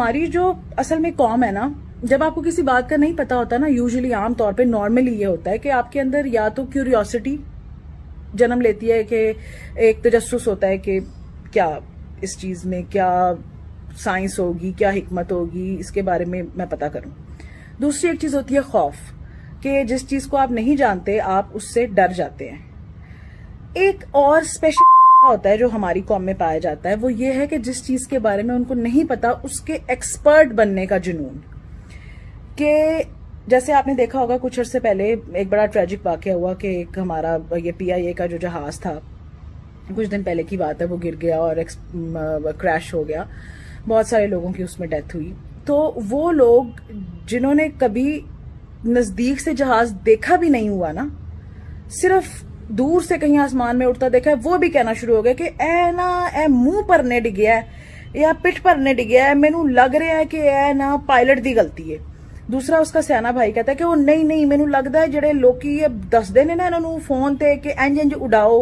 हमारी जो असल में कौम है ना, जब आपको किसी बात का नहीं पता होता ना, यूजुअली आम तौर पे नॉर्मली ये होता है कि आपके अंदर या तो क्यूरियोसिटी जन्म लेती है कि एक तजस्सुस होता है कि क्या इस चीज में क्या साइंस होगी, क्या हिकमत होगी, इसके बारे में मैं पता करूं। दूसरी एक चीज होती है खौफ, कि जिस चीज को आप नहीं जानते आप उससे डर जाते हैं। एक और स्पेशल होता है जो हमारी कौम में पाया जाता है, वो ये है कि जिस चीज के बारे में उनको नहीं पता उसके एक्सपर्ट बनने का जुनून। कि जैसे आपने देखा होगा कुछ अर्से पहले एक बड़ा ट्रेजिक वाकया हुआ कि एक हमारा ये PIA का जो जहाज था, कुछ दिन पहले की बात है, वो गिर गया और क्रैश हो गया, बहुत सारे लोगों की उसमें डेथ हुई। तो वो लोग जिन्होंने कभी नजदीक से जहाज देखा भी नहीं हुआ ना, सिर्फ दूर से कहीं आसमान में उड़ता देखा है, वो भी कहना शुरू हो गया कि ए ना ए मुंह पर ने डिगया है या पिठ पर ने डिगया है, मैनू लग रहा है कि ए ना पायलट दी गलती है। दूसरा उसका सियाना भाई कहता है कि वो नहीं मैनू लगता है जेडे लोकी दसदे ने ना इन्होंने फोन ते कि इंज इंज उड़ाओ,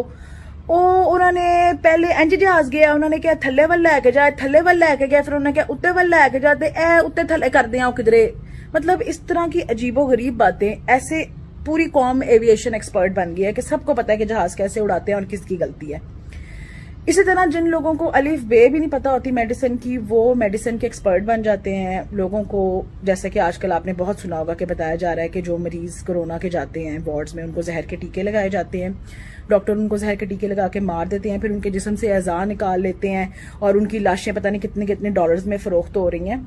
उन्होंने पहले इंज जहाज गया, उन्होंने क्या थले वाल लैके जाए, थले वाल लैके गया, फिर उन्होंने क्या उत्ते वाल लैके जाते, ए उत्ते थले कर दिया किधरे। मतलब इस तरह की अजीबो गरीब बातें, ऐसे पूरी कौम एविएशन एक्सपर्ट बन गई है कि सबको पता है कि जहाज कैसे उड़ाते हैं और किसकी गलती है। इसी तरह जिन लोगों को अलिफ बे भी नहीं पता होती मेडिसिन की, वो मेडिसिन के एक्सपर्ट बन जाते हैं। लोगों को जैसे कि आजकल आपने बहुत सुना होगा कि बताया जा रहा है कि जो मरीज कोरोना के जाते हैं वार्ड्स में, उनको जहर के टीके लगाए जाते हैं, डॉक्टर उनको जहर के टीके लगा के मार देते हैं, फिर उनके जिस्म से अज़ा निकाल लेते हैं और उनकी लाशें पता नहीं कितने कितने डॉलर्स में फरोख्त हो रही हैं।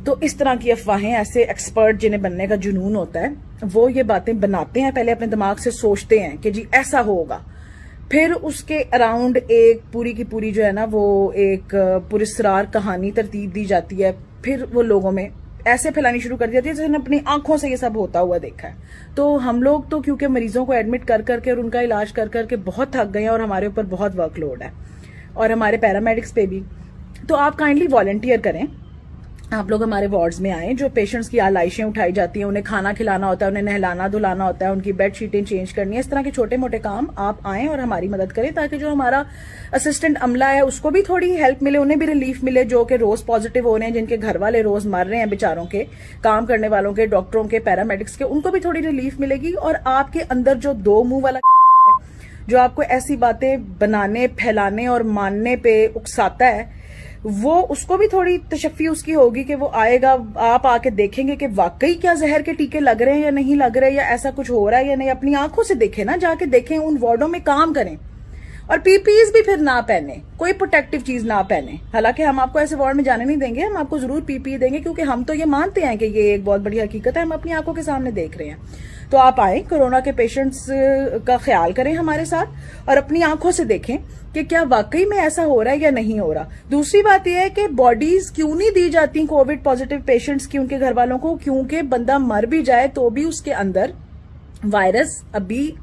तो इस तरह की अफवाहें, ऐसे एक्सपर्ट जिन्हें बनने का जुनून होता है, वो ये बातें बनाते हैं, पहले अपने दिमाग से सोचते हैं कि जी ऐसा होगा, फिर उसके अराउंड एक पूरी की पूरी जो है ना वो एक पुरस्कार कहानी तरतीब दी जाती है, फिर वो लोगों में ऐसे फैलानी शुरू कर दी जाती है जैसे अपनी आंखों से ये सब होता हुआ देखा है। तो हम लोग तो क्योंकि मरीजों को एडमिट कर करके और उनका इलाज कर करके बहुत थक गए हैं और हमारे ऊपर बहुत वर्कलोड है और हमारे पैरामेडिक्स पे भी, तो आप काइंडली वॉलंटियर करें, आप लोग हमारे वार्ड्स में आएं। जो पेशेंट्स की आलाइशें उठाई जाती हैं, उन्हें खाना खिलाना होता है, उन्हें नहलाना धुलाना होता है, उनकी बेड शीटें चेंज करनी है, इस तरह के छोटे मोटे काम आप आएं और हमारी मदद करें, ताकि जो हमारा असिस्टेंट अमला है उसको भी थोड़ी हेल्प मिले, उन्हें भी रिलीफ मिले, जो कि रोज पॉजिटिव हो रहे हैं, जिनके घर वाले रोज मर रहे हैं बेचारों के, काम करने वालों के, डॉक्टरों के, पैरामेडिक्स के, उनको भी थोड़ी रिलीफ मिलेगी। और आपके अंदर जो दो मुंह वाला जो आपको ऐसी बातें बनाने, फैलाने और मानने पे उकसाता है, वो उसको भी थोड़ी तशफ़ी उसकी होगी कि वो आएगा, आप आके देखेंगे कि वाकई क्या जहर के टीके लग रहे हैं या नहीं लग रहे, या ऐसा कुछ हो रहा है या नहीं। अपनी आंखों से देखें ना, जाके देखें, उन वार्डों में काम करें और PPEs भी फिर ना पहने, कोई प्रोटेक्टिव चीज ना पहने। हालांकि हम आपको ऐसे वार्ड में जाने नहीं देंगे, हम आपको जरूर PPE देंगे, क्योंकि हम तो ये मानते हैं कि ये एक बहुत बड़ी हकीकत है, हम अपनी आंखों के सामने देख रहे हैं। तो आप आए, कोरोना के पेशेंट्स का ख्याल करें हमारे साथ और अपनी आंखों से देखें कि क्या वाकई में ऐसा हो रहा है या नहीं हो रहा। दूसरी बात यह है कि बॉडीज क्यों नहीं दी जाती कोविड पॉजिटिव पेशेंट्स की, उनके घर वालों को, क्योंकि बंदा मर भी जाए तो भी उसके अंदर वायरस अभी,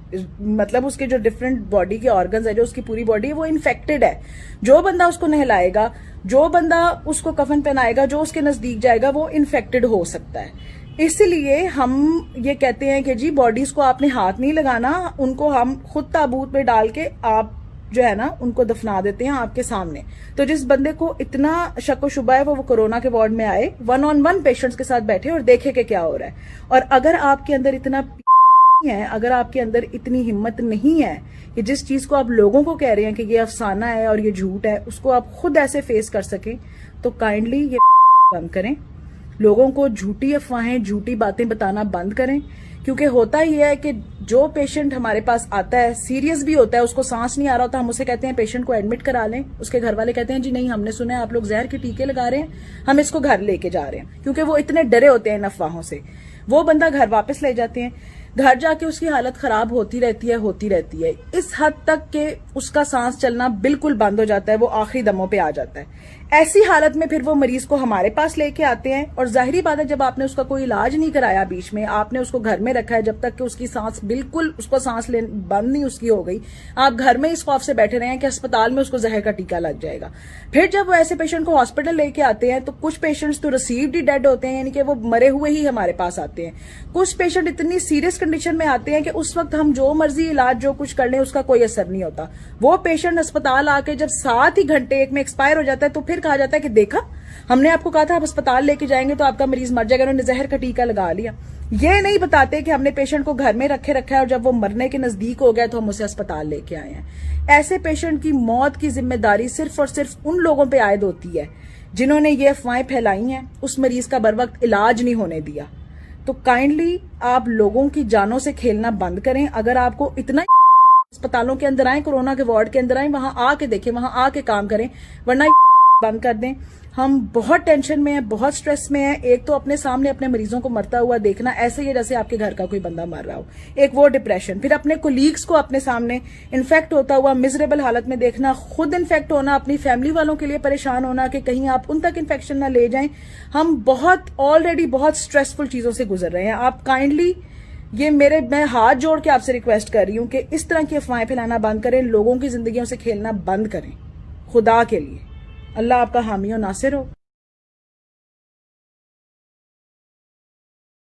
मतलब उसके जो डिफरेंट बॉडी के ऑर्गन्स है, जो उसकी पूरी बॉडी है, वो इन्फेक्टेड है। जो बंदा उसको नहलाएगा, जो बंदा उसको कफन पहनाएगा, जो उसके नजदीक जाएगा, वो इन्फेक्टेड हो सकता है। इसलिए हम ये कहते हैं कि जी बॉडीज को आपने हाथ नहीं लगाना, उनको हम खुद ताबूत में डाल के आप जो है ना उनको दफना देते हैं आपके सामने। तो जिस बंदे को इतना शक व शुबा है वो कोरोना के वार्ड में आए, 1-on-1 पेशेंट्स के साथ बैठे और देखे कि क्या हो रहा है। और अगर आपके अंदर इतना है, अगर आपके अंदर इतनी हिम्मत नहीं है कि जिस चीज को आप लोगों को कह रहे हैं कि ये अफसाना है और ये झूठ है, उसको आप खुद ऐसे फेस कर सकें, तो काइंडली ये बंद करें। लोगों को झूठी अफवाहें, झूठी बातें बताना बंद करें, क्योंकि होता ही है कि जो पेशेंट हमारे पास आता है सीरियस भी होता है, उसको सांस नहीं आ रहा होता, हम उसे कहते हैं पेशेंट को एडमिट करा लें, उसके घर वाले कहते हैं जी नहीं, हमने सुना है आप लोग जहर के टीके लगा रहे हैं, हम इसको घर लेके जा रहे हैं, क्योंकि वो इतने डरे होते हैं इन अफवाहों से। वो बंदा घर वापस ले जाते हैं, घर जाके उसकी हालत खराब होती रहती है इस हद तक कि उसका सांस चलना बिल्कुल बंद हो जाता है, वो आखिरी दमों पे आ जाता है। ऐसी हालत में फिर वो मरीज को हमारे पास लेके आते हैं, और जाहिरी बात है जब आपने उसका कोई इलाज नहीं कराया, बीच में आपने उसको घर में रखा है जब तक कि उसकी सांस बिल्कुल, उसको सांस ले बंद नहीं उसकी हो गई, आप घर में इस खौफ से बैठे रहे हैं कि अस्पताल में उसको जहर का टीका लग जाएगा। फिर जब वो ऐसे पेशेंट को हॉस्पिटल लेके आते हैं तो कुछ पेशेंट्स तो रिसीव्ड ही डेड होते हैं, यानी कि वो मरे हुए ही हमारे पास आते हैं। कुछ पेशेंट इतनी सीरियस कंडीशन में आते हैं कि उस वक्त हम जो मर्जी इलाज जो कुछ कर लें उसका कोई असर नहीं होता। वो पेशेंट अस्पताल आके जब 7 ही घंटे एक में एक्सपायर हो जाता है तो फिर कहा जाता है कि देखा ہم نے آپ کو کہا تھا آپ اسپتال لے کے جائیں گے تو آپ کا مریض مر جائے گا، انہوں نے زہر کا ٹیکہ لگا لیا. یہ نہیں بتاتے کہ ہم نے پیشنٹ کو گھر میں رکھا ہے اور جب وہ مرنے کے نزدیک ہو گیا تو ہم اسے اسپتال لے کے آئے ہیں. ایسے پیشنٹ کی موت کی ذمہ داری صرف اور صرف ان لوگوں پہ عائد ہوتی ہے جنہوں نے یہ افواہیں پھیلائی ہیں، اس مریض کا بر وقت علاج نہیں ہونے دیا. تو کائنڈلی آپ لوگوں کی جانوں سے کھیلنا بند کریں. اگر آپ کو اتنا اسپتالوں کے اندر آئیں، کورونا کے وارڈ کے اندر آئیں، وہاں آ کے دیکھیں، وہاں آ کے کام کریں، ورنہ بند کر دیں. ہم بہت ٹینشن میں ہیں، بہت سٹریس میں ہیں. ایک تو اپنے سامنے اپنے مریضوں کو مرتا ہوا دیکھنا ایسے ہی جیسے آپ کے گھر کا کوئی بندہ مر رہا ہو، ایک وہ ڈپریشن. پھر اپنے کولیگز کو اپنے سامنے انفیکٹ ہوتا ہوا مزریبل حالت میں دیکھنا، خود انفیکٹ ہونا، اپنی فیملی والوں کے لیے پریشان ہونا کہ کہیں آپ ان تک انفیکشن نہ لے جائیں. ہم بہت آلریڈی بہت سٹریسفل چیزوں سے گزر رہے ہیں. آپ کائنڈلی میں ہاتھ جوڑ کے آپ سے ریکویسٹ کر رہی ہوں کہ اس طرح کی افواہیں پھیلانا بند کریں، لوگوں کی زندگیوں سے کھیلنا بند کریں خدا کے لیے. اللہ آپ کا حامی و ناصر ہو.